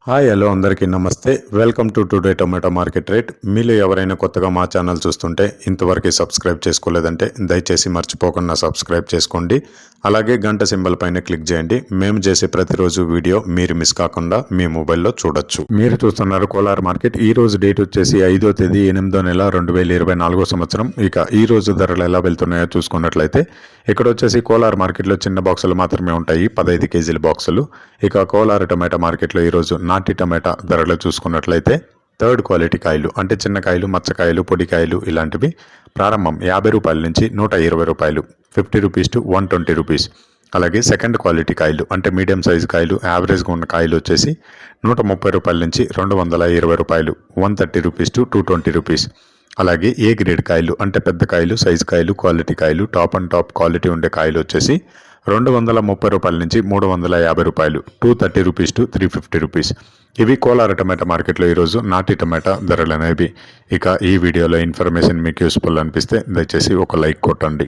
Hi hello అందరికీ నమస్తే. Welcome to today tomato market rate. మీలో ఎవరైనా కొత్తగా మా ఛానల్ చూస్తుంటే ఇంతవరకు సబ్స్క్రైబ్ చేసుకోలేదంటే దయచేసి మర్చిపోకుండా సబ్స్క్రైబ్ చేసుకోండి. అలాగే గంట సింబల్ పైన క్లిక్ చేయండి. మేము చేసే ప్రతిరోజు వీడియో మీరు మిస్ కాకుండా మీ మొబైల్లో చూడొచ్చు. మీరు చూస్తున్నారు కోలార్ మార్కెట్. ఈ రోజు డేట్ వచ్చేసి 5వ తేదీ 8వ నెల 2024 సంవత్సరం. ఇక ఈ రోజు ధరలు ఎలా వెళ్తున్నాయో చూసుకున్నట్లయితే ఇక్కడ వచ్చేసి కోలార్ మార్కెట్లో చిన్న బాక్సులు మాత్రమే ఉంటాయి, 15 కేజీల బాక్సులు. ఇక కోలార్ టొమాటో మార్కెట్లో ఈరోజు నాటి టమాటా ధరలు చూసుకున్నట్లయితే థర్డ్ క్వాలిటీ కాయలు అంటే చిన్నకాయలు, మచ్చకాయలు, పొడికాయలు ఇలాంటివి ప్రారంభం 50 రూపాయల నుంచి 120 రూపాయలు, 50 రూపీస్ టు 120 రూపీస్. అలాగే సెకండ్ క్వాలిటీ కాయలు అంటే మీడియం సైజు కాయలు, యావరేజ్గా ఉన్న కాయలు వచ్చేసి 130 రూపాయల నుంచి 220 రూపాయలు, 130 రూపీస్ టు 220 రూపీస్. అలాగే ఏ గ్రేడ్ కాయలు అంటే పెద్ద కాయలు, సైజు కాయలు, క్వాలిటీ కాయలు, టాప్ అండ్ టాప్ క్వాలిటీ ఉండే కాయలు వచ్చేసి 230 రూపాయల నుంచి 350 రూపాయలు, 230 రూపీస్ టు 350 రూపీస్. ఇవి కోలార్ టమాటా మార్కెట్లో ఈరోజు నాటి టమాటా ధరలు అనేవి. ఇక ఈ వీడియోలో ఇన్ఫర్మేషన్ మీకు యూస్ఫుల్ అనిపిస్తే దయచేసి ఒక లైక్ కొట్టండి.